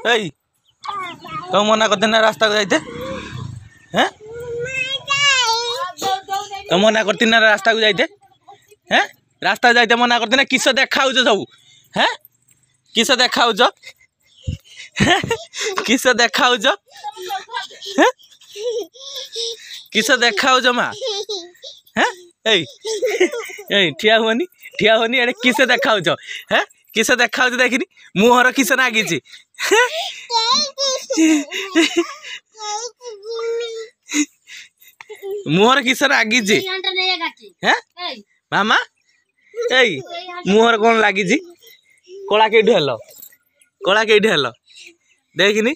এই तो मना करते ना रास्ता को जाते हैं तो मना करती ना रास्ता को जाते हैं रास्ता जाते मना करते ना किस देखा सब हैं किस देखा किस देखा किस देखा माँ हैं ठिया हुनी एडे किस देखा हैं किस देखा देखनी मुहर किस नागी मुहर किस नागी हैं मामा मुहर कौन लगी कला कईट हेल कला कईट हेल देखनी